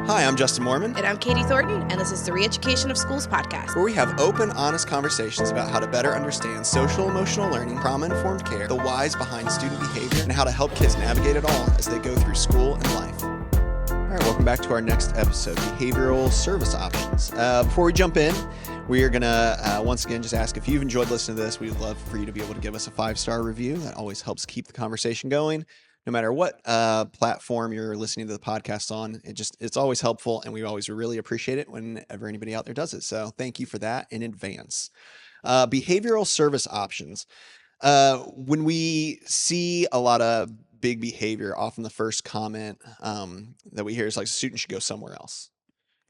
Hi, I'm Justin Moorman, And I'm Katie Thornton, and this is the Re-Education of Schools podcast. where we have open, honest conversations about how to better understand social emotional learning, trauma-informed care, the whys behind student behavior, and how to help kids navigate it all as they go through school and life. All right, welcome back to our next episode, Behavioral Service Options. Before we jump in, we are going to once again just ask if you've enjoyed listening to this. We'd love for you to be able to give us a 5-star review. That always helps keep the conversation going. No matter what platform you're listening to the podcast on, it's always helpful, and we always really appreciate it whenever anybody out there does it. So thank you for that in advance. Behavioral service options. When we see a lot of big behavior, often the first comment that we hear is like, students should go somewhere else.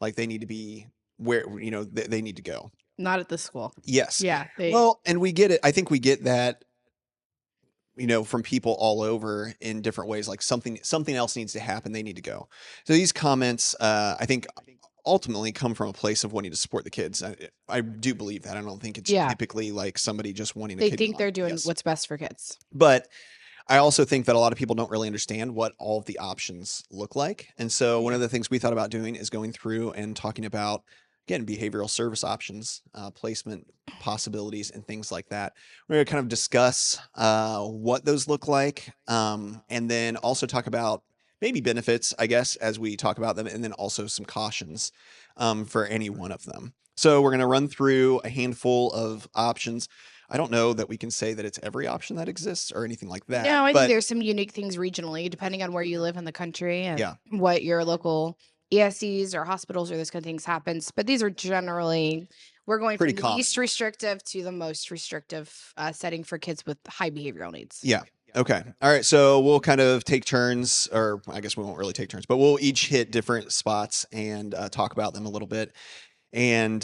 Like they need to be where, they need to go. Not at this school. Yes. Yeah. Well, and we get it. I think we get that, from people all over in different ways, like something else needs to happen. They need to go. So these comments, I think ultimately come from a place of wanting to support the kids. I do believe that. I don't think it's typically like somebody just wanting They kid think gone. they're doing Yes. what's best for kids. But I also think that a lot of people don't really understand what all of the options look like. And so one of the things we thought about doing is going through and talking about, again, behavioral service options, placement possibilities, and things like that. We're going to kind of discuss what those look like, and then also talk about maybe benefits, I guess, as we talk about them, and then also some cautions for any one of them. So we're going to run through a handful of options. I don't know that we can say that it's every option that exists or anything like that. No, I think there's some unique things regionally, depending on where you live in the country and what your local ESCs or hospitals or those kind of things happens. But these are generally, we're going from the least restrictive to the most restrictive setting for kids with high behavioral needs. Yeah. Okay. All right. So we'll kind of take turns, or I guess we won't really take turns, but we'll each hit different spots and talk about them a little bit and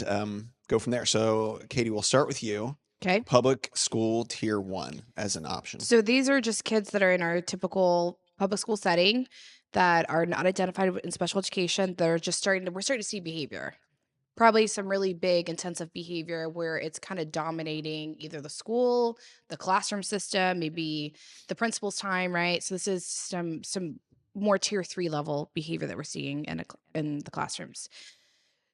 go from there. So Katie, we'll start with you. Okay. Public school tier 1 as an option. So these are just kids that are in our typical public school setting that are not identified in special education. We're starting to see behavior. Probably some really big intensive behavior where it's kind of dominating either the school, the classroom system, maybe the principal's time, right? So this is some more tier 3 level behavior that we're seeing in the classrooms.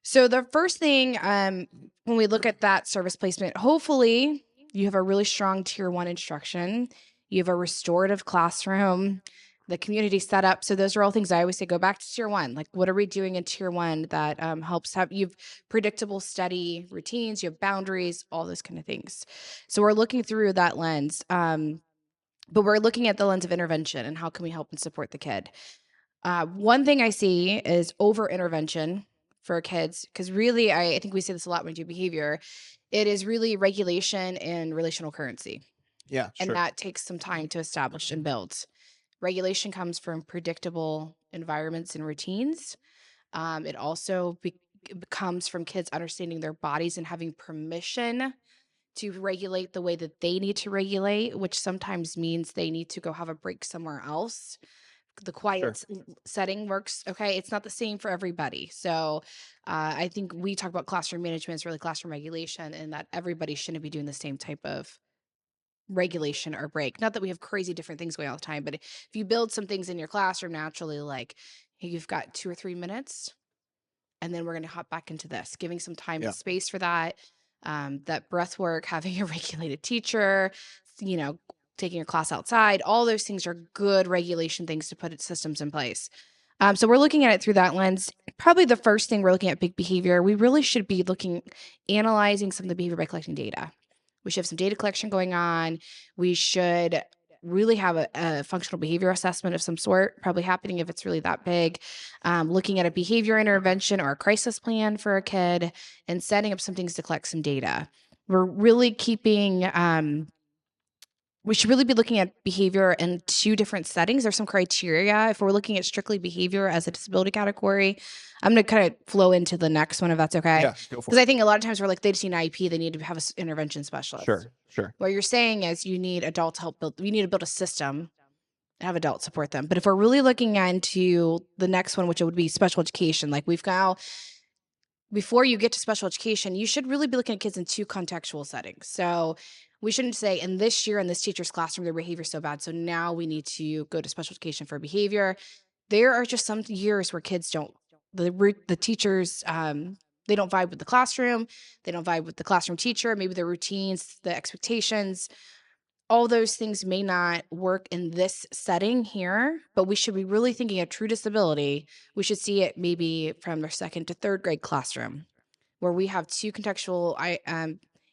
So the first thing, when we look at that service placement, hopefully you have a really strong tier 1 instruction. You have a restorative classroom, the community setup. So those are all things I always say, go back to tier 1. Like, what are we doing in tier 1 that helps you've predictable study routines, you have boundaries, all those kind of things. So we're looking through that lens. But we're looking at the lens of intervention and how can we help and support the kid. One thing I see is over intervention for kids, because really, I think we say this a lot when we do behavior. It is really regulation and relational currency. Yeah, and that takes some time to establish and build. Regulation comes from predictable environments and routines. It also comes from kids understanding their bodies and having permission to regulate the way that they need to regulate, which sometimes means they need to go have a break somewhere else. The quiet setting works. Okay. It's not the same for everybody. So I think we talk about classroom management, it's really classroom regulation, and that everybody shouldn't be doing the same type of regulation or break. Not that we have crazy different things going all the time, but if you build some things in your classroom naturally, like, hey, you've got 2 or 3 minutes, and then we're going to hop back into this, giving some time and space for that. That breath work, having a regulated teacher, taking your class outside, all those things are good regulation things to put systems in place. So we're looking at it through that lens. Probably the first thing we're looking at big behavior, we really should be analyzing some of the behavior by collecting data. We should have some data collection going on. We should really have a functional behavior assessment of some sort, probably happening if it's really that big. Looking at a behavior intervention or a crisis plan for a kid and setting up some things to collect some data. We're really we should really be looking at behavior in 2 different settings. There's some criteria. If we're looking at strictly behavior as a disability category, I'm going to kind of flow into the next one if that's okay. Yeah, go for it. Because I think a lot of times we're like, they just need an IEP, they need to have an intervention specialist. Sure. What you're saying is you need adults help you need to build a system and have adults support them. But if we're really looking into the next one, which would be special education, like we've got, before you get to special education, you should really be looking at kids in 2 contextual settings. So we shouldn't say, in this year in this teacher's classroom, their behavior is so bad, so now we need to go to special education for behavior. There are just some years where kids don't the teachers, they don't vibe with the classroom, they don't vibe with the classroom teacher, maybe the routines, the expectations, all those things may not work in this setting here, but we should be really thinking of true disability. We should see it maybe from their second to third grade classroom, where we have two contextual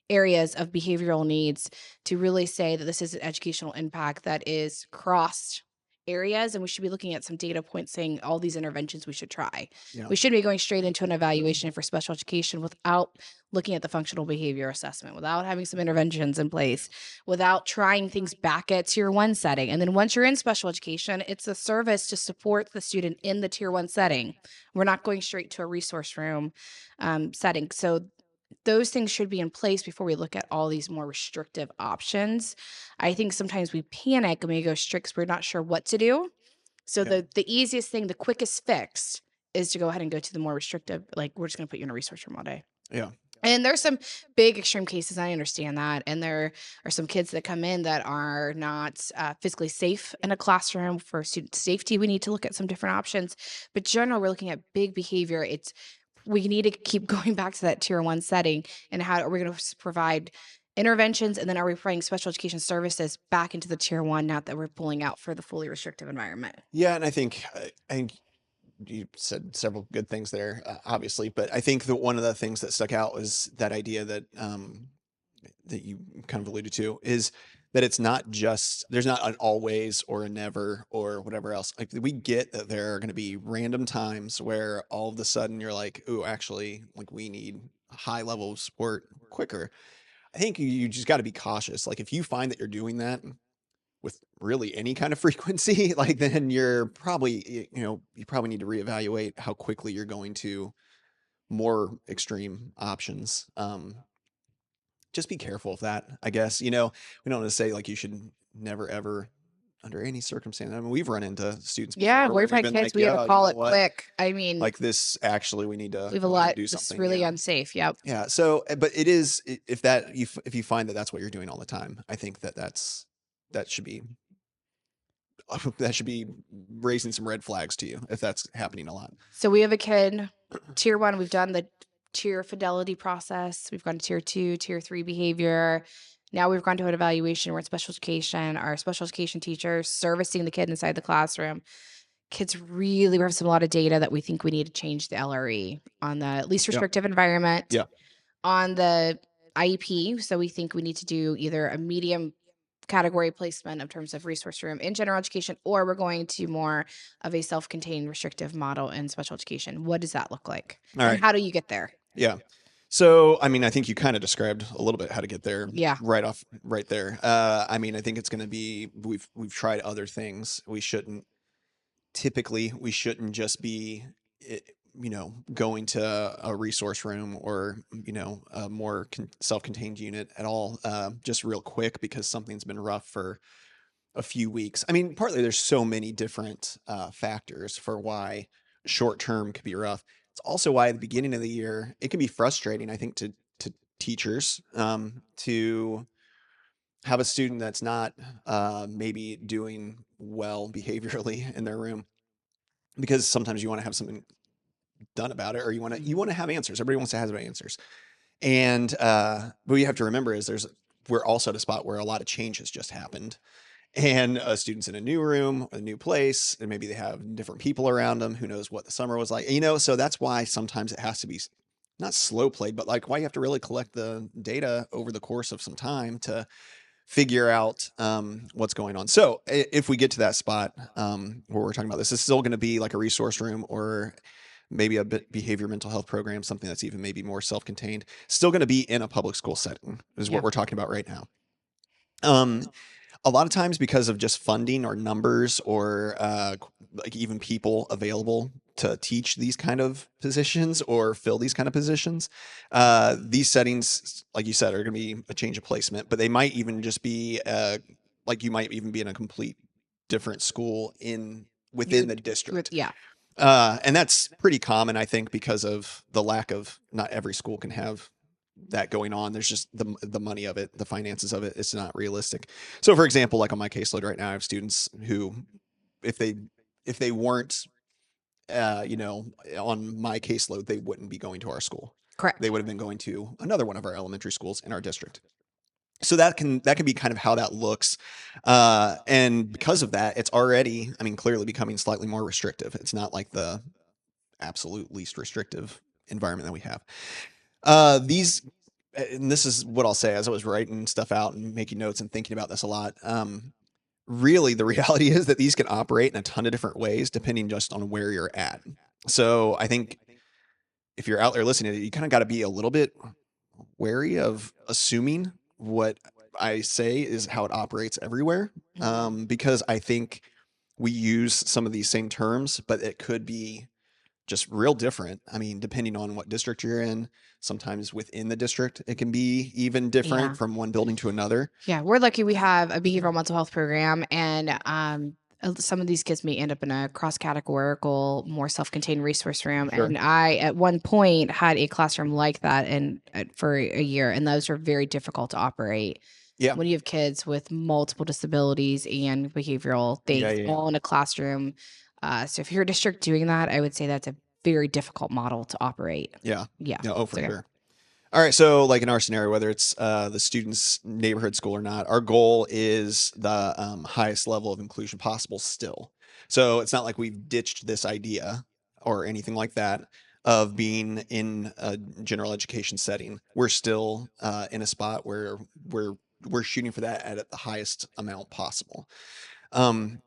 areas of behavioral needs to really say that this is an educational impact that is crossed areas, and we should be looking at some data points saying all these interventions we should try. Yeah. We should be going straight into an evaluation for special education without looking at the functional behavior assessment, without having some interventions in place, without trying things back at tier 1 setting. And then once you're in special education, it's a service to support the student in the tier 1 setting. We're not going straight to a resource room setting. So those things should be in place before we look at all these more restrictive options. I think sometimes we panic and we go strict because we're not sure what to do. So Yeah. the easiest thing, the quickest fix is to go ahead and go to the more restrictive, like we're just going to put you in a resource room all day. Yeah. And there's some big extreme cases. I understand that. And there are some kids that come in that are not physically safe in a classroom. For student safety, we need to look at some different options. But general, we're looking at big behavior. We need to keep going back to that tier 1 setting, and how are we going to provide interventions, and then are we providing special education services back into the tier 1 now that we're pulling out for the fully restrictive environment? Yeah, and I think you said several good things there, obviously, but I think that one of the things that stuck out was that idea that that you kind of alluded to, is that it's not just, there's not an always or a never or whatever else. Like, we get that there are going to be random times where all of a sudden you're like, ooh, actually, like, we need a high level of support quicker. I think you just got to be cautious. Like, if you find that you're doing that with really any kind of frequency, like, then you're probably, you probably need to reevaluate how quickly you're going to more extreme options. Just be careful of that, I guess. We don't want to say like you should never ever, under any circumstance. I mean, we've run into students Yeah, before where we've we've had been kids, like, we had to yeah, you call know it what? quick. I mean, Like, this actually, we need to we have a go ahead and lot. do This is something. really unsafe. Yep. Yeah. So, but it is, if if you find that that's what you're doing all the time, I think that should be that should be raising some red flags to you if that's happening a lot. So we have a kid, tier 1, we've done the tier fidelity process. We've gone to tier 2, tier 3 behavior. Now we've gone to an evaluation. We're in special education. Our special education teachers servicing the kid inside the classroom. Kids we have a lot of data that we think we need to change the LRE on the least restrictive environment. Yeah. On the IEP, so we think we need to do either a medium category placement in terms of resource room in general education, or we're going to more of a self-contained restrictive model in special education. What does that look like? All right. And how do you get there? Yeah. So, I mean, I think you kind of described a little bit how to get there. Yeah. Right there. I mean, I think it's going to be, we've tried other things. We shouldn't just be, going to a resource room or, a more self-contained unit at all, just real quick because something's been rough for a few weeks. I mean, partly there's so many different factors for why short-term could be rough. It's also why at the beginning of the year, it can be frustrating, I think, to teachers to have a student that's not maybe doing well behaviorally in their room, because sometimes you want to have something done about it, or you want to have answers. Everybody wants to have answers. And what you have to remember is we're also at a spot where a lot of change has just happened. And a student's in a new room, a new place, and maybe they have different people around them. Who knows what the summer was like, so that's why sometimes it has to be not slow played, but like why you have to really collect the data over the course of some time to figure out what's going on. So if we get to that spot where we're talking about this is still going to be like a resource room or maybe a behavior mental health program, something that's even maybe more self-contained, still going to be in a public school setting is what we're talking about right now. A lot of times because of just funding or numbers or like even people available to teach these kind of positions or fill these kind of positions, these settings, like you said, are going to be a change of placement, but they might even just be like you might even be in a complete different school within the district. Yeah. And that's pretty common, I think, because of the lack of, not every school can have that going on. There's just the money of it, the finances of it. It's not realistic. So for example, like on my caseload right now, I have students who, if they weren't you know, on my caseload, they wouldn't be going to our school. They Correct. would have been going to another one of our elementary schools in our district. So that can be kind of how that looks. And because of that, it's already, I mean, clearly becoming slightly more restrictive. It's not like the absolute least restrictive environment that we have. These, and this is what I'll say as I was writing stuff out and making notes and thinking about this a lot. Really, the reality is that these can operate in a ton of different ways depending just on where you're at. So I think if you're out there listening to it, you kind of got to be a little bit wary of assuming what I say is how it operates everywhere. Because I think we use some of these same terms, but it could be just real different. I mean, depending on what district you're in, sometimes within the district, it can be even different Yeah. from one building to another. Yeah, we're lucky we have a behavioral mental health program, and some of these kids may end up in a cross-categorical, more self-contained resource room. Sure. And I, at one point, had a classroom like that, and for a year, and those are very difficult to operate Yeah. when you have kids with multiple disabilities and behavioral Yeah. things Yeah. all in a classroom. So if you're a district doing that, I would say that's a very difficult model to operate. Yeah. Yeah. Yeah. Oh, for Okay. sure. All right. So, like in our scenario, whether it's the student's neighborhood school or not, our goal is the highest level of inclusion possible still. So, it's not like we've ditched this idea or anything like that of being in a general education setting. We're still in a spot where we're shooting for that at the highest amount possible. Um,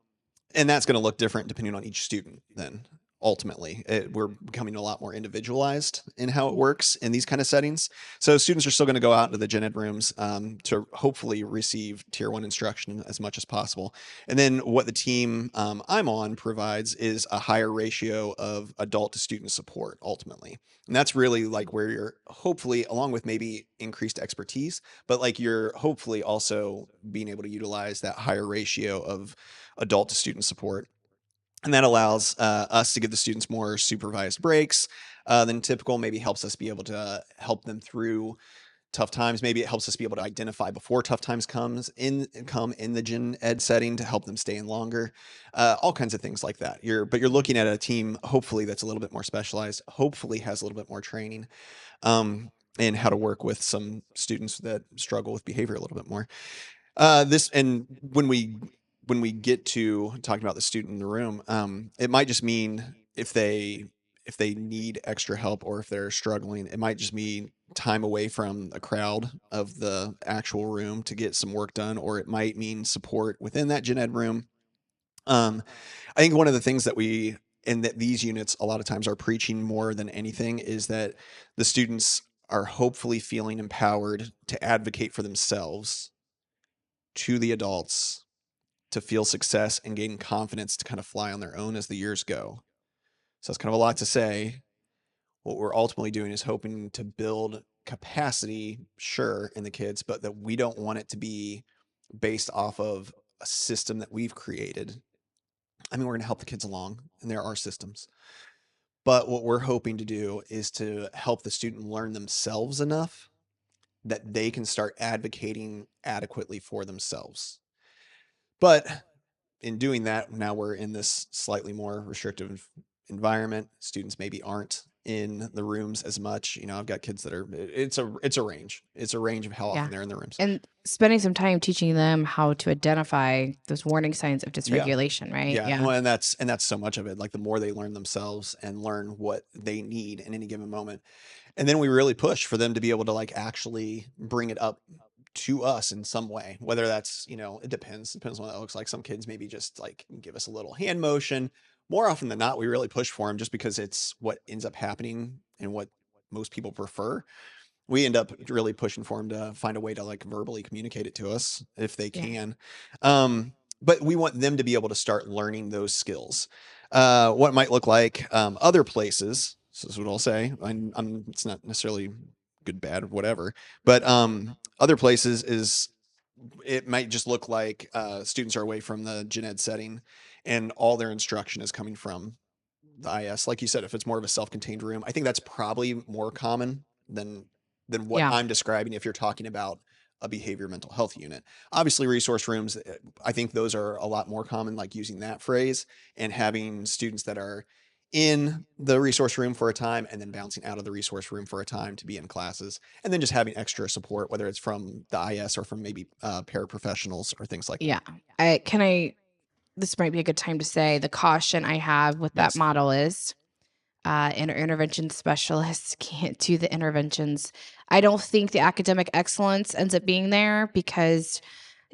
and that's going to look different depending on each student then ultimately we're becoming a lot more individualized in how it works in these kind of settings. So students are still going to go out into the gen ed rooms to hopefully receive tier 1 instruction as much as possible. And then what the team I'm on provides is a higher ratio of adult to student support ultimately. And that's really like where you're hopefully, along with maybe increased expertise, but like you're hopefully also being able to utilize that higher ratio of adult to student support. And that allows us to give the students more supervised breaks than typical, maybe helps us be able to help them through tough times. Maybe it helps us be able to identify before tough times come in the gen ed setting to help them stay in longer. All kinds of things like that. You're looking at a team hopefully that's a little bit more specialized, hopefully has a little bit more training in how to work with some students that struggle with behavior a little bit more. This and when we get to talking about the student in the room, it might just mean if they need extra help or if they're struggling, it might just mean time away from a crowd of the actual room to get some work done, or it might mean support within that gen ed room. I think one of the things that we and that these units a lot of times are preaching more than anything is that the students are hopefully feeling empowered to advocate for themselves to the adults to feel success and gain confidence to kind of fly on their own as the years go. So that's kind of a lot to say. What we're ultimately doing is hoping to build capacity, sure, in the kids, but that we don't want it to be based off of a system that we've created. I mean, we're going to help the kids along, and there are systems. But what we're hoping to do is to help the student learn themselves enough that they can start advocating adequately for themselves. But in doing that, now we're in this slightly more restrictive environment. Students maybe aren't in the rooms as much. You know, I've got kids that are it's a range. It's a range of how Yeah. often they're in the rooms. And spending some time teaching them how to identify those warning signs of Yeah. dysregulation, right? Yeah. Yeah. Well, and that's so much of it. Like the more they learn themselves and learn what they need in any given moment. And then we really push for them to be able to like actually bring it up to us in some way, whether that's, you know, it depends on what that looks like. Some kids maybe just like give us a little hand motion. More often than not, we really push for them just because it's what ends up happening and what most people prefer. We end up really pushing for them to find a way to like verbally communicate it to us if they Yeah. can. But we want them to be able to start learning those skills. What it might look like other places. So this is what I'll say. It's not necessarily good, bad, whatever. But other places is it might just look like students are away from the gen ed setting, and all their instruction is coming from the IS. Like you said, if it's more of a self-contained room, I think that's probably more common than what Yeah. I'm describing if you're talking about a behavior mental health unit. Obviously, resource rooms, I think those are a lot more common, like using that phrase and having students that are in the resource room for a time and then bouncing out of the resource room for a time to be in classes, and then just having extra support, whether it's from the IS or from maybe paraprofessionals or things like Yeah. that. This might be a good time to say the caution I have with that Yes. model is intervention specialists can't do the interventions. I don't think the academic excellence ends up being there because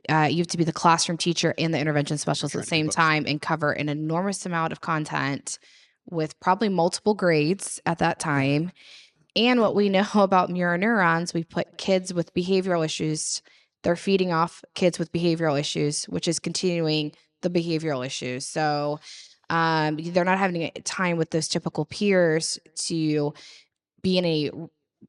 you have to be the classroom teacher and the intervention You're specialist at trying the to do same both. time and cover an enormous amount of content with probably multiple grades at that Yeah. time. And what we know about mirror neurons, we put kids with behavioral issues, they're feeding off kids with behavioral issues, which is continuing the behavioral issues. So they're not having time with those typical peers to be in a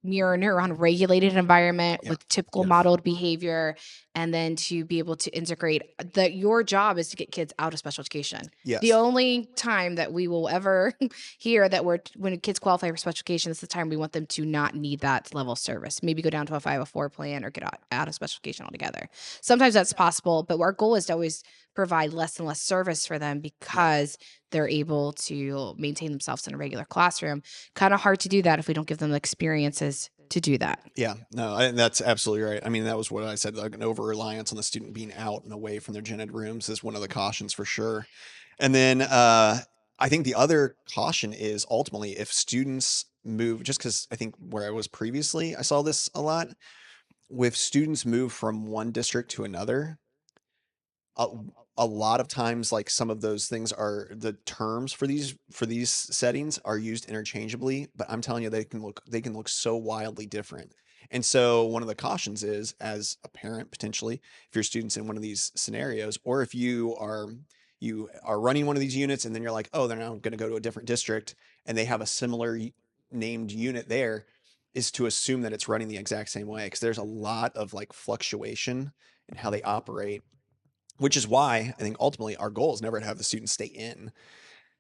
mirror neuron regulated environment Yeah. with typical Yeah. modeled behavior, and then to be able to integrate that your job is to get kids out of special education. The Yes. only time that we will ever hear that when kids qualify for special education is the time we want them to not need that level of service, maybe go down to a 504 plan or get out of special education altogether. Sometimes that's possible, but our goal is to always provide less and less service for them Yeah. because they're able to maintain themselves in a regular classroom. Kind of hard to do that if we don't give them the experiences to do that. Yeah, no, that's absolutely right. I mean, that was what I said, like an over reliance on the student being out and away from their gen ed rooms is one of the cautions for sure. And then I think the other caution is ultimately if students move, just because I think where I was previously, I saw this a lot. With students move from one district to another, a, a lot of times like some of those things are the terms for these settings are used interchangeably, but I'm telling you they can look so wildly different. And so one of the cautions is, as a parent potentially, if your student's in one of these scenarios, or if you are running one of these units and then you're like, oh, they're now going to go to a different district and they have a similar named unit there, is to assume that it's running the exact same way, because there's a lot of like fluctuation in how they operate, which is why I think ultimately our goal is never to have the students stay in.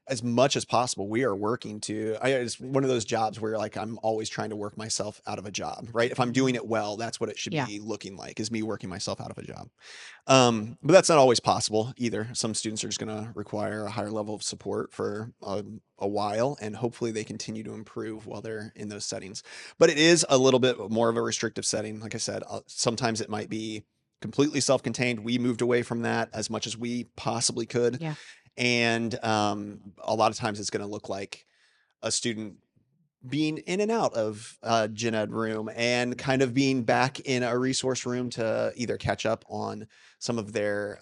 As much as possible, we are working to, it's one of those jobs where like I'm always trying to work myself out of a job, right? If I'm doing it well, that's what it should Yeah. be looking like, is me working myself out of a job. But that's not always possible either. Some students are just going to require a higher level of support for a while, and hopefully they continue to improve while they're in those settings. But it is a little bit more of a restrictive setting. Like I said, sometimes it might be completely self-contained. We moved away from that as much as we possibly could. Yeah. And a lot of times it's going to look like a student being in and out of a gen ed room and kind of being back in a resource room to either catch up on some of their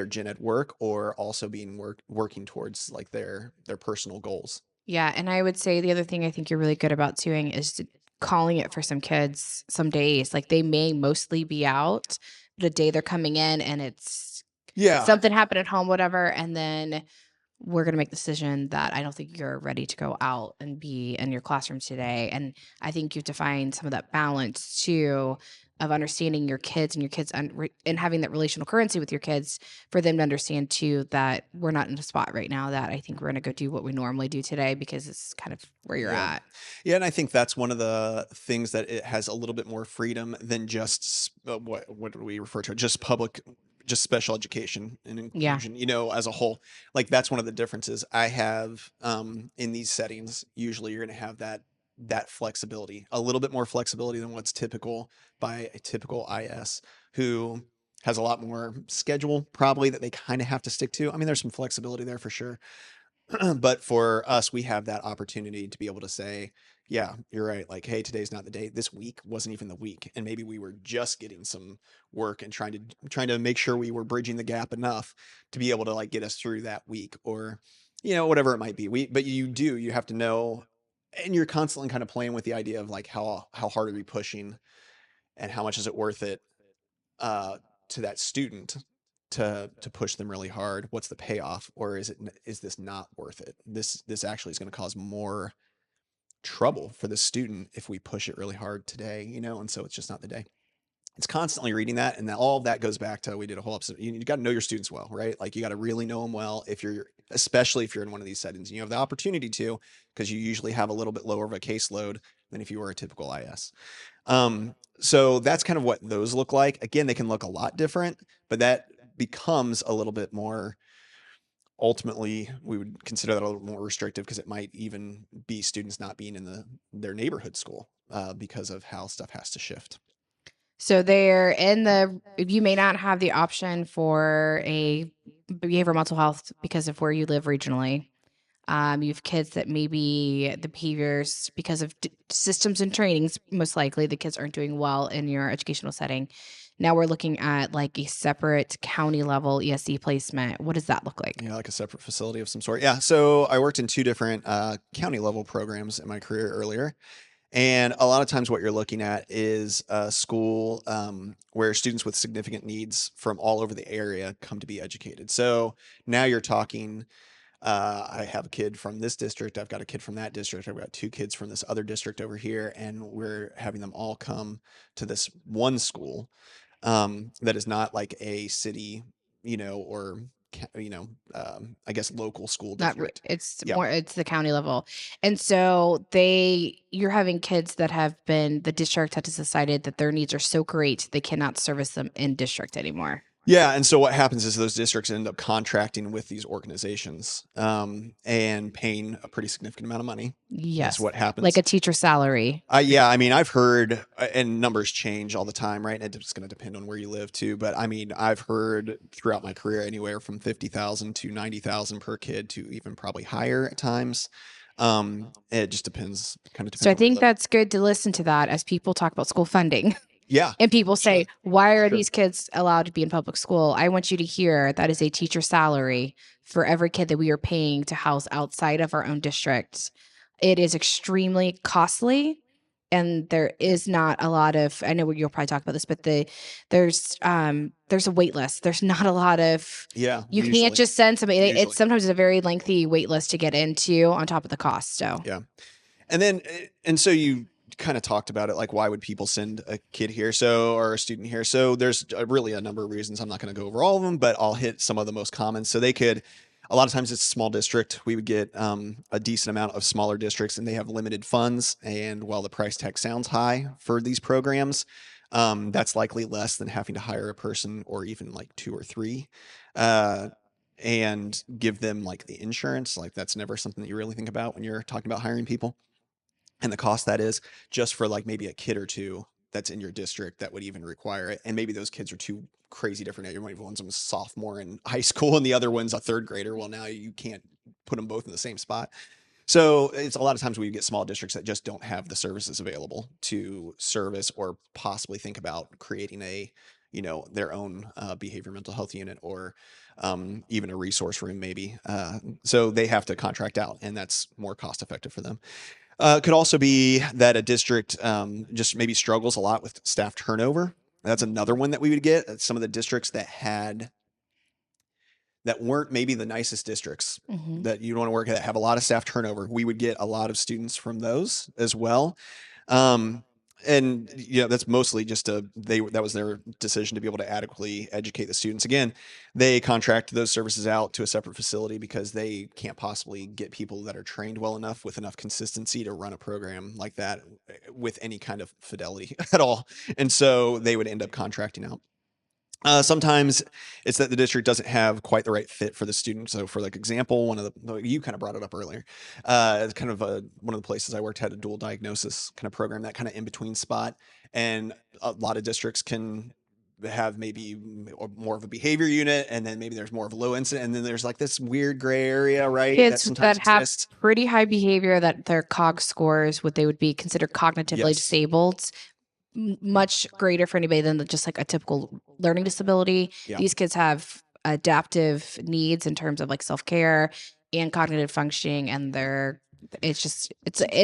gen ed work, or also being working towards like their personal goals. Yeah. And I would say the other thing I think you're really good about doing is calling it for some kids some days. Like they may mostly be out the day they're coming in and it's Yeah. something happened at home, whatever. And then we're going to make the decision that I don't think you're ready to go out and be in your classroom today. And I think you have to find some of that balance too of understanding your kids and and having that relational currency with your kids for them to understand too that we're not in a spot right now that I think we're going to go do what we normally do today because it's kind of where you're Yeah. at. Yeah, and I think that's one of the things that it has a little bit more freedom than just what do we refer to? Just just special education and Yeah. inclusion, as a whole. Like that's one of the differences I have in these settings. Usually you're going to have that flexibility, a little bit more flexibility than what's typical by a typical IS, who has a lot more schedule probably that they kind of have to stick to. I mean, there's some flexibility there for sure. But for us, we have that opportunity to be able to say, yeah, you're right. Like, hey, today's not the day. This week wasn't even the week. And maybe we were just getting some work and trying to make sure we were bridging the gap enough to be able to like get us through that week, or, whatever it might be. But you have to know, and you're constantly kind of playing with the idea of like how hard are we pushing and how much is it worth it uh, to that student to push them really hard. What's the payoff, or is this not worth it? This actually is going to cause more trouble for the student if we push it really hard today, and so it's just not the day. It's constantly reading that, and all of that goes back to, we did a whole episode. You got to know your students well, right? Like you got to really know them well especially if you're in one of these settings and you have the opportunity to, because you usually have a little bit lower of a caseload than if you were a typical IS. So that's kind of what those look like. Again, they can look a lot different, but that becomes a little bit more ultimately we would consider that a little more restrictive because it might even be students not being in their neighborhood school because of how stuff has to shift. So you may not have the option for a behavioral mental health because of where you live regionally. You have kids that maybe the behaviors, because of systems and trainings, most likely the kids aren't doing well in your educational setting. Now we're looking at like a separate county level ESE placement. What does that look like? Yeah, like a separate facility of some sort. Yeah. So I worked in two different county level programs in my career earlier. And a lot of times, what you're looking at is a school where students with significant needs from all over the area come to be educated. So now you're talking, I have a kid from this district, I've got a kid from that district, I've got two kids from this other district over here, and we're having them all come to this one school that is not like a city, or I guess local school district. It's Yeah. more, it's the county level. And so you're having kids that the district has decided that their needs are so great, they cannot service them in district anymore. Yeah, and so what happens is those districts end up contracting with these organizations and paying a pretty significant amount of money. Is Yes. what Like happens. a teacher salary. Yeah, I mean, I've heard, and numbers change all the time, right? And it's going to depend on where you live too. But I mean, I've heard throughout my career anywhere from 50,000 to 90,000 per kid to even probably higher at times. It just depends, kind of So depends I on where you think live. that's good to listen to that as people talk about school funding. Yeah, And people sure, say, why are sure. these kids allowed to be in public school? I want you to hear that is a teacher salary for every kid that we are paying to house outside of our own districts. It is extremely costly. And there is not a lot of, I know you'll probably talk about this, but there's a wait list. There's not a lot of, Yeah, you can't usually, just send somebody. usually. It's sometimes a very lengthy wait list to get into on top of the cost. So Yeah. And so you kind of talked about it, like why would people send a kid here, or a student here? So there's really a number of reasons. I'm not going to go over all of them, but I'll hit some of the most common. So a lot of times it's a small district. We would get a decent amount of smaller districts, and they have limited funds. And while the price tag sounds high for these programs, that's likely less than having to hire a person or even like two or three. Uh, and give them like the insurance. Like that's never something that you really think about when you're talking about hiring people, and the cost that is just for like maybe a kid or two that's in your district that would even require it. And maybe those kids are too crazy different. Maybe one's a sophomore in high school and the other one's a third grader. Well, now you can't put them both in the same spot. So it's a lot of times we get small districts that just don't have the services available to service or possibly think about creating their own behavior mental health unit, or even a resource room maybe. So they have to contract out, and that's more cost effective for them. Could also be that a district just maybe struggles a lot with staff turnover. That's another one that we would get. Some of the districts that weren't maybe the nicest districts mhm. that you want to work at, that have a lot of staff turnover. We would get a lot of students from those as well. Um, and that's mostly just that was their decision to be able to adequately educate the students. Again, they contract those services out to a separate facility because they can't possibly get people that are trained well enough with enough consistency to run a program like that with any kind of fidelity at all. And so they would end up contracting out. Sometimes it's that the district doesn't have quite the right fit for the student. So, for like example, you kind of brought it up earlier. It's kind of one of the places I worked had a dual diagnosis kind of program, that kind of in between spot, and a lot of districts can have maybe more of a behavior unit, and then maybe there's more of a low incident, and then there's like this weird gray area, right? That Kids sometimes that have exists. pretty high behavior, that their cog scores, what they would be considered cognitively Yes. disabled, much greater for anybody than just like a typical learning disability. Yeah. These kids have adaptive needs in terms of like self-care and cognitive functioning, and it's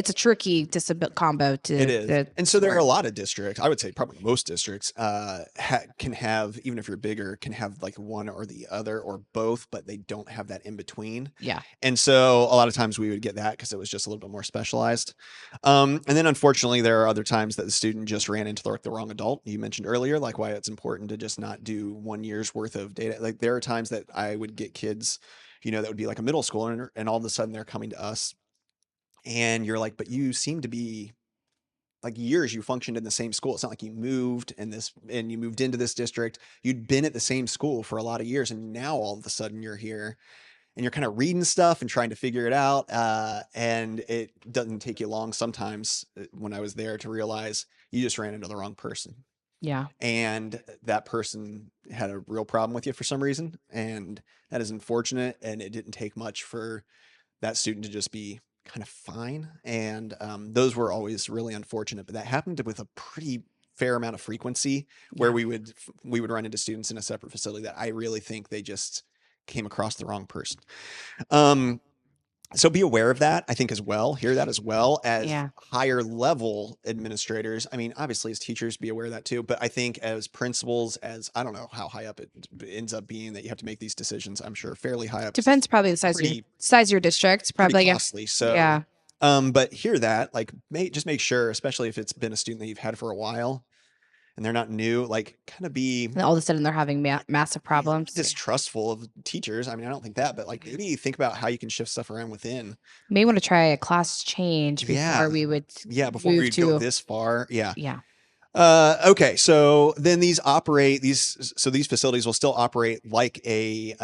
a tricky combo It is. to And so there are a work. lot of districts, I would say probably most districts, can have, even if you're bigger, can have like one or the other or both, but they don't have that in between. Yeah. And so a lot of times we would get that because it was just a little bit more specialized. And then unfortunately, there are other times that the student just ran into the wrong adult. You mentioned earlier, like why it's important to just not do 1 year's worth of data. Like there are times that I would get kids, that would be like a middle schooler, and all of a sudden they're coming to us, and you're like, but you seem to be like years you functioned in the same school. It's not like you moved and you moved into this district. You'd been at the same school for a lot of years, and now all of a sudden you're here. and you're kind of reading stuff and trying to figure it out. And it doesn't take you long sometimes when I was there to realize you just ran into the wrong person. Yeah. And that person had a real problem with you for some reason. And that is unfortunate. And it didn't take much for that student to just be kind of fine. And those were always really unfortunate. But that happened with a pretty fair amount of frequency where Yeah. we would run into students in a separate facility that I really think they just came across the wrong person. So be aware of that, I think, as well. Hear that as well as Yeah. higher level administrators. I mean, obviously, as teachers, be aware of that too. But I think as principals, as I don't know how high up it ends up being that you have to make these decisions. I'm sure fairly high up. Depends probably the size of your district. Pretty Probably. costly. So, Yeah. but hear that, like, just make sure, especially if it's been a student that you've had for a while and they're not new, like, kind of be And all of a sudden they're having massive problems. distrustful of teachers. I mean, I don't think that, but like maybe think about how you can shift stuff around within. May want to try a class change before we would before we go this far. Yeah. Okay, so then these facilities will still operate like a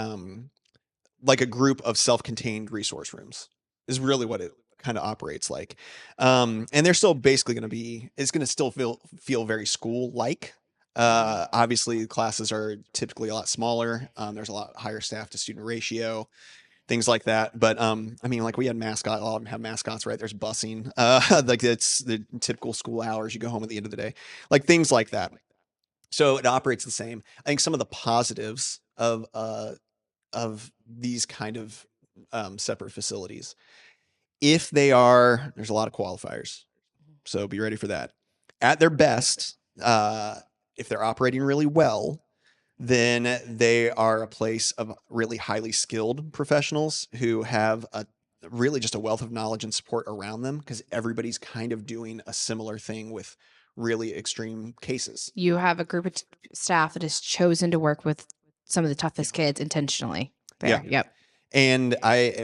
group of self-contained resource rooms is really what it kind of operates like. And they're still basically going to be, it's going to still feel very school-like. Obviously classes are typically a lot smaller. There's a lot higher staff to student ratio, things like that. But I mean, like we had mascot, a lot of them have mascots, right? There's busing, like it's the typical school hours. You go home at the end of the day, like things like that. So it operates the same. I think some of the positives of these kind of separate facilities, if they are, there's a lot of qualifiers, so be ready for that. At their best, if they're operating really well, then they are a place of really highly skilled professionals who have really just a wealth of knowledge and support around them, because everybody's kind of doing a similar thing with really extreme cases. You have a group of staff that has chosen to work with some of the toughest kids intentionally. There. Yeah. Yep. And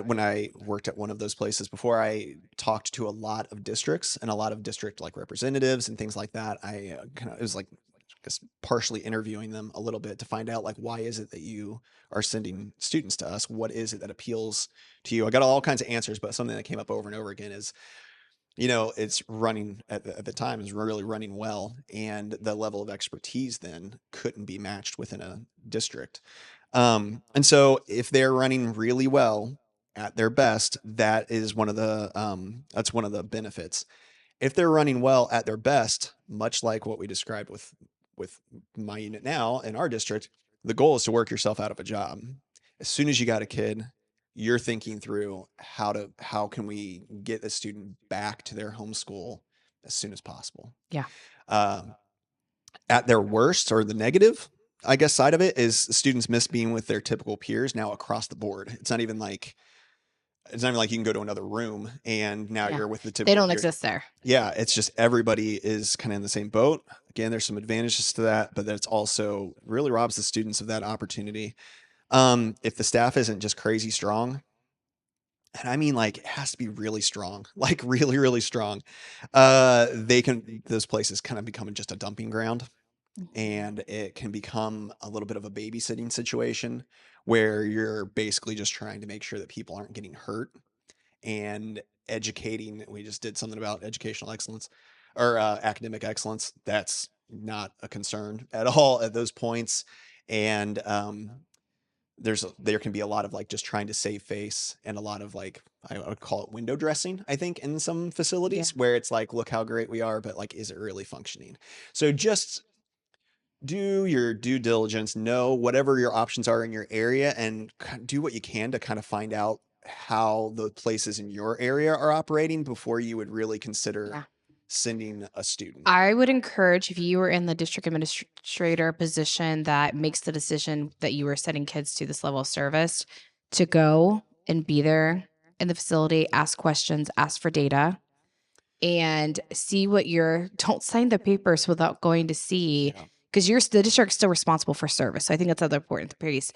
when I worked at one of those places before, I talked to a lot of districts and a lot of district like representatives and things like that. It was like, I guess, partially interviewing them a little bit to find out, like, why is it that you are sending students to us? What is it that appeals to you? I got all kinds of answers, but something that came up over and over again is, it's running at the time is really running well. And the level of expertise then couldn't be matched within a district. And so if they're running really well at their best, that is one of that's one of the benefits. If they're running well at their best, much like what we described with my unit now in our district, the goal is to work yourself out of a job. As soon as you got a kid, you're thinking through how can we get a student back to their home school as soon as possible. Yeah. At their worst, or the negative, I guess, side of it is students miss being with their typical peers now across the board. It's not even like you can go to another room and now you're with the typical. They don't exist there. Yeah, it's just everybody is kind of in the same boat. Again, there's some advantages to that, but that's also really robs the students of that opportunity. If the staff isn't just crazy strong, and I mean, like, it has to be really strong, like really, really strong, those places kind of become just a dumping ground. And it can become a little bit of a babysitting situation where you're basically just trying to make sure that people aren't getting hurt and educating. We just did something about educational excellence or academic excellence. That's not a concern at all at those points. And there can be a lot of like just trying to save face and a lot of like, I would call it window dressing, I think, in some facilities where it's like, look how great we are, but like, is it really functioning? So just do your due diligence, know whatever your options are in your area, and do what you can to kind of find out how the places in your area are operating before you would really consider sending a student. I would encourage, if you were in the district administrator position that makes the decision that you are sending kids to this level of service, to go and be there in the facility, ask questions, ask for data, and see don't sign the papers without going to see. Because the district's still responsible for service. So I think that's another important piece.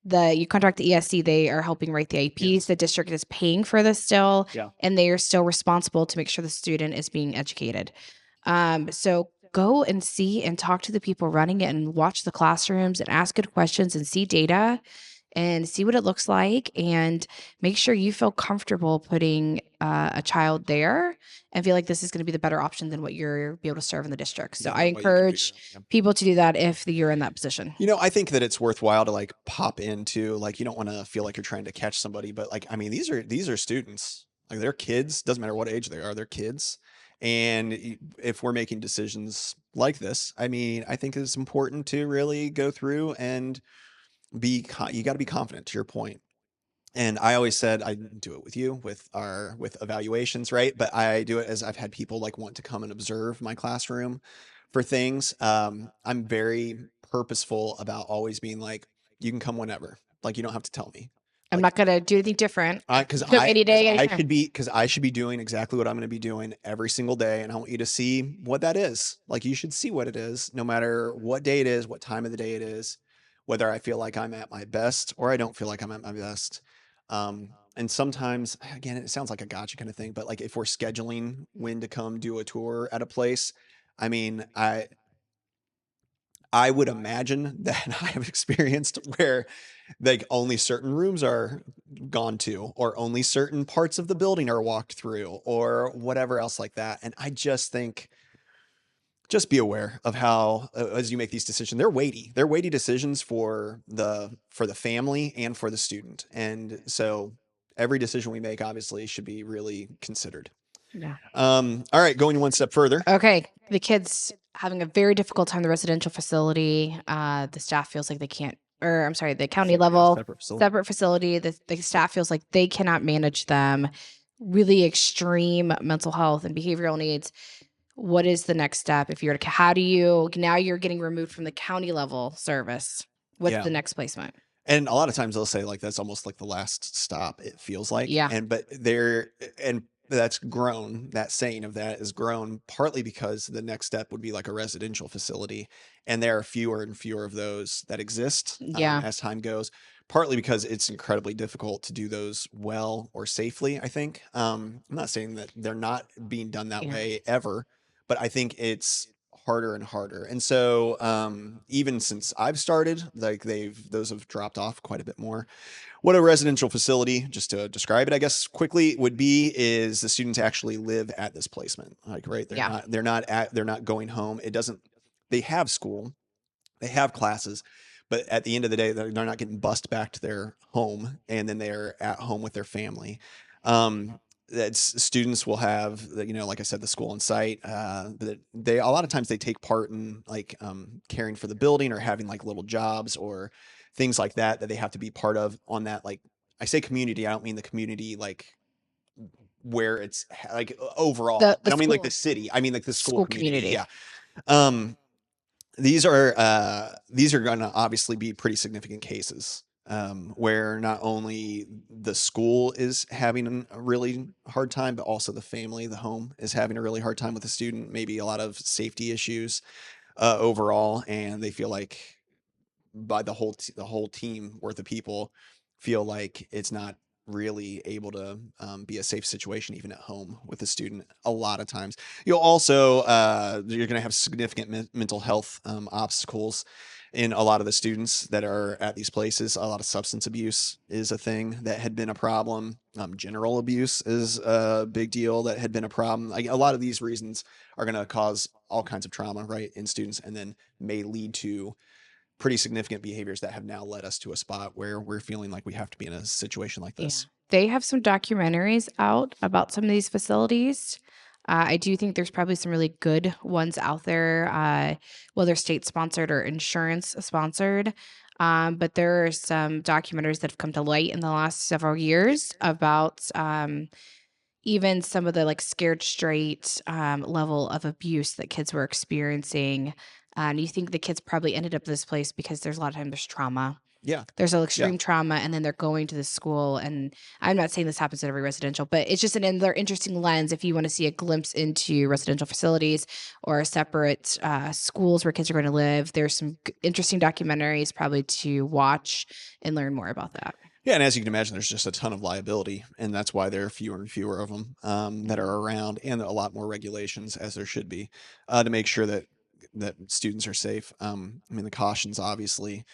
You contract the ESC, they are helping write the IEPs. Yes. The district is paying for this still, and they are still responsible to make sure the student is being educated. So go and see and talk to the people running it and watch the classrooms and ask good questions and see data and see what it looks like, and make sure you feel comfortable putting a child there and feel like this is going to be the better option than what you're be able to serve in the district. So Yeah, I than what you can figure encourage out. Yeah. people to do that if you're in that position. I think that it's worthwhile to like pop into, like, you don't want to feel like you're trying to catch somebody, but like, I mean, these are students, like they're kids, doesn't matter what age they are, they're kids. And if we're making decisions like this, I mean, I think it's important to really go through and you got to be confident, to your point. And I always said I do it with you with evaluations, right? But I do it as I've had people like want to come and observe my classroom for things. I'm very purposeful about always being like, you can come whenever. Like, you don't have to tell me. I'm Like, not going to do anything different. because You come any day, anytime. I should be doing exactly what I'm going to be doing every single day, and I want you to see what that is. Like, you should see what it is, no matter what day it is, what time of the day it is, whether I feel like I'm at my best or I don't feel like I'm at my best. And sometimes, again, it sounds like a gotcha kind of thing, but like if we're scheduling when to come do a tour at a place, I mean, I would imagine that I have experienced where like only certain rooms are gone to, or only certain parts of the building are walked through, or whatever else like that. And I just think, just be aware of how, as you make these decisions, they're weighty decisions for the family and for the student. And so every decision we make obviously should be really considered. Yeah. All right, going one step further. Okay. The kids having a very difficult time in the residential facility. The staff feels like they can't, or I'm sorry, the county level separate facility. The staff feels like they cannot manage them. Really extreme mental health and behavioral needs. What is the next step? If you're how do you now you're getting removed from the county level service? What's Yeah. the next placement? And a lot of times they'll say like that's almost like the last stop, it feels like. Yeah. And that's grown, that saying of that is grown partly because the next step would be like a residential facility. And there are fewer and fewer of those that exist Yeah. as time goes, partly because it's incredibly difficult to do those well or safely, I think. I'm not saying that they're not being done that Yeah. way ever, but I think it's harder and harder. And so even since I've started, like those have dropped off quite a bit more. What a residential facility, just to describe it, I guess quickly, would be is the students actually live at this placement. Like, right, Yeah. they're not going home. They have school, they have classes, but at the end of the day, they're not getting bused back to their home, and then they're at home with their family. That's students will have, like I said, the school on site. But they a lot of times they take part in like caring for the building or having like little jobs or things like that they have to be part of on that. Like, I say community, I don't mean the community like where it's like overall. The I don't mean like the school. city. I mean like the school community. Community. Yeah. Um, these are going to obviously be pretty significant cases where not only the school is having a really hard time, but also the family, the home is having a really hard time with the student, maybe a lot of safety issues overall. And they feel like by the whole team worth of people feel like it's not really able to be a safe situation even at home with the student. A lot of times you'll also you're going to have significant mental health obstacles in a lot of the students that are at these places. A lot of substance abuse is a thing that had been a problem. General abuse is a big deal that had been a problem. Like, a lot of these reasons are going to cause all kinds of trauma, right, in students, and then may lead to pretty significant behaviors that have now led us to a spot where we're feeling like we have to be in a situation like this. Yeah. They have some documentaries out about some of these facilities. I do think there's probably some really good ones out there, whether state sponsored or insurance sponsored. But there are some documentaries that have come to light in the last several years about even some of the like scared straight level of abuse that kids were experiencing. And you think the kids probably ended up this place because there's a lot of times there's trauma. Yeah. There's an Yeah. extreme trauma, and then they're going to the school. And I'm not saying this happens at every residential, but it's just another interesting lens if you want to see a glimpse into residential facilities or separate schools where kids are going to live. There's some interesting documentaries probably to watch and learn more about that. Yeah, and as you can imagine, there's just a ton of liability, and that's why there are fewer and fewer of them that are around, and a lot more regulations, as there should be, to make sure that students are safe. I mean, the cautions obviously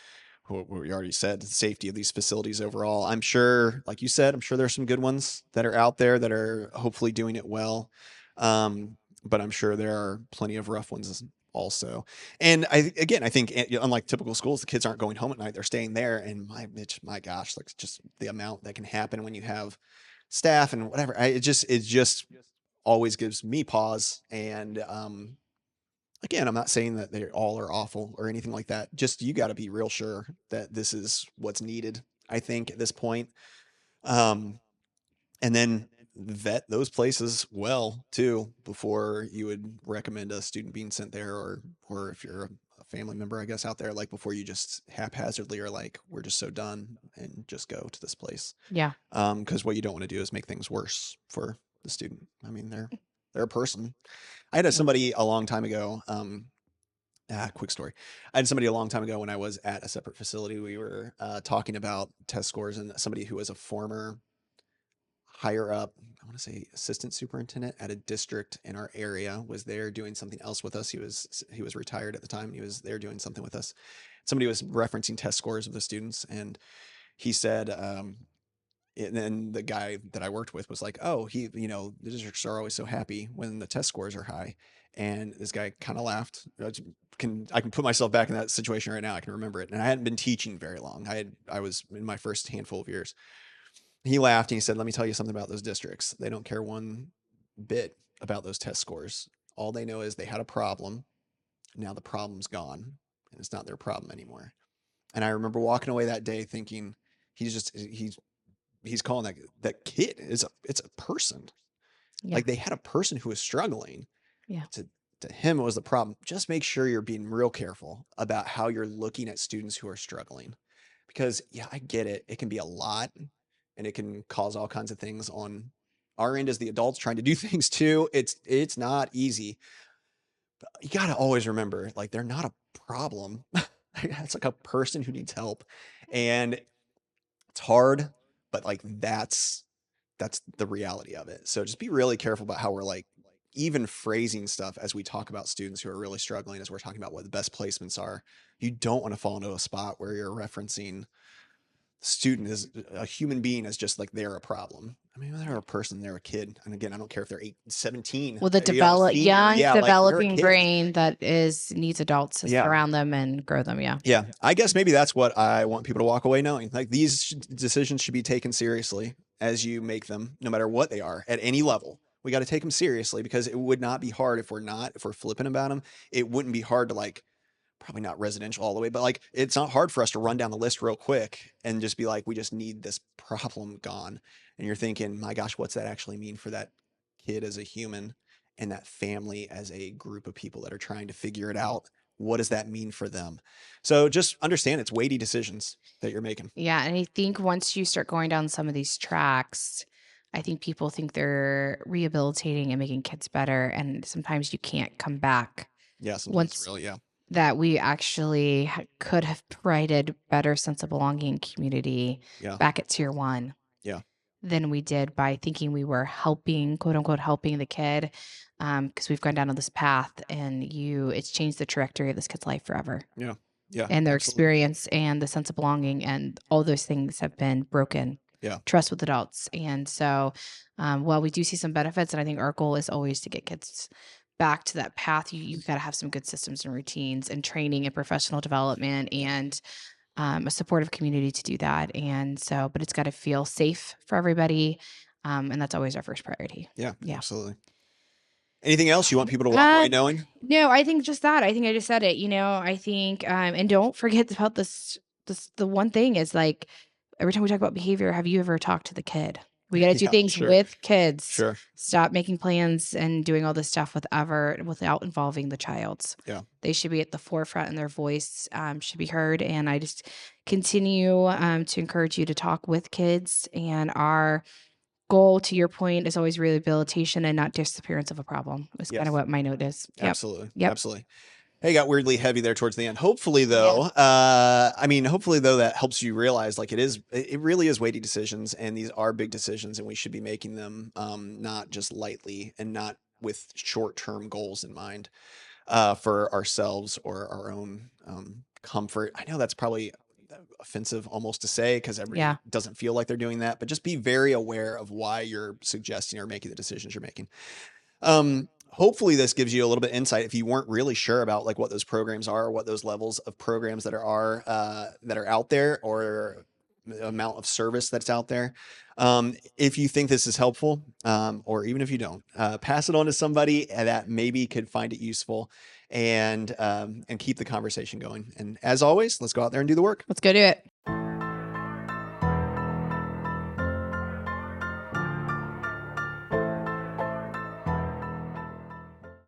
what we already said, the safety of these facilities overall. I'm sure, like you said, I'm sure there's some good ones that are out there that are hopefully doing it well. But I'm sure there are plenty of rough ones also. And I think unlike typical schools, the kids aren't going home at night; they're staying there. And my gosh, like just the amount that can happen when you have staff and whatever. It just always gives me pause. And again, I'm not saying that they all are awful or anything like that. Just you got to be real sure that this is what's needed. I think at this point, um, and then vet those places well too before you would recommend a student being sent there, or if you're a family member, I guess out there, like before you just haphazardly are like, we're just so done and just go to this place. Yeah. Because what you don't want to do is make things worse for the student. I mean, they're a person. I had Yeah. somebody a long time ago. Quick story. I had somebody a long time ago when I was at a separate facility. We were talking about test scores, and somebody who was a former higher up, I want to say assistant superintendent at a district in our area, was there doing something else with us. He was retired at the time. He was there doing something with us. Somebody was referencing test scores of the students, and he said, and then the guy that I worked with was like, "Oh, the districts are always so happy when the test scores are high." And this guy kind of laughed. I can put myself back in that situation right now. I can remember it. And I hadn't been teaching very long. I was in my first handful of years. He laughed and he said, "Let me tell you something about those districts. They don't care one bit about those test scores. All they know is they had a problem. Now the problem's gone, and it's not their problem anymore." And I remember walking away that day thinking, he's calling that kid it's a person. Yeah. Like they had a person who was struggling. Yeah. To him, it was the problem. Just make sure you're being real careful about how you're looking at students who are struggling, because yeah, I get it. It can be a lot, and it can cause all kinds of things on our end as the adults trying to do things too. It's not easy. But you got to always remember, like they're not a problem. It's like a person who needs help, and it's hard, but like that's the reality of it. So just be really careful about how we're like even phrasing stuff as we talk about students who are really struggling, as we're talking about what the best placements are. You don't want to fall into a spot where you're referencing student as a human being as just like they're a problem. I mean, they're a person, they're a kid. And again, I don't care if they're 17, Well, the senior. young Yeah, like they're a developing kid. brain that needs adults to Yeah. surround them and grow them. Yeah. Yeah. I guess maybe that's what I want people to walk away knowing. Like these decisions should be taken seriously as you make them, no matter what they are at any level. We got to take them seriously, because it would not be hard if we're flipping about them. It wouldn't be hard to like, probably not residential all the way, but like it's not hard for us to run down the list real quick and just be like, we just need this problem gone. And you're thinking, my gosh, what's that actually mean for that kid as a human and that family as a group of people that are trying to figure it out? What does that mean for them? So just understand it's weighty decisions that you're making. Yeah. And I think once you start going down some of these tracks, I think people think they're rehabilitating and making kids better. And sometimes you can't come back Yeah, sometimes once really, yeah. that we actually could have provided better sense of belonging community Yeah. back at tier one. Yeah. Than we did by thinking we were helping, quote unquote, helping the kid, because we've gone down on this path, and it's changed the trajectory of this kid's life forever. Yeah. Yeah. And their Absolutely. experience and the sense of belonging and all those things have been broken. Yeah. Trust with adults. And so, while we do see some benefits, and I think our goal is always to get kids back to that path, you've got to have some good systems and routines and training and professional development and a supportive community to do that. And so, but it's got to feel safe for everybody. And that's always our first priority. Yeah. Yeah. Absolutely. Anything else you want people to walk away knowing? No, I think just that. I think I just said it. I think, and don't forget about this. The one thing is like every time we talk about behavior, have you ever talked to the kid? We got to do Yeah, things sure. with kids. Sure. Stop making plans and doing all this stuff without involving the child. Yeah. They should be at the forefront, and their voice should be heard. And I just continue to encourage you to talk with kids. And our goal, to your point, is always rehabilitation and not disappearance of a problem. Is kind Yes. of what my note is. Yep. Absolutely. Yep. Absolutely. Hey, got weirdly heavy there towards the end. Hopefully though, hopefully though that helps you realize like it really is weighty decisions, and these are big decisions, and we should be making them not just lightly and not with short-term goals in mind for ourselves or our own comfort. I know that's probably offensive almost to say, because everybody Yeah. doesn't feel like they're doing that, but just be very aware of why you're suggesting or making the decisions you're making. Hopefully this gives you a little bit of insight if you weren't really sure about like what those programs are, what those levels of programs that are out there, or the amount of service that's out there. If you think this is helpful, or even if you don't, pass it on to somebody that maybe could find it useful, and keep the conversation going. And as always, let's go out there and do the work. Let's go do it.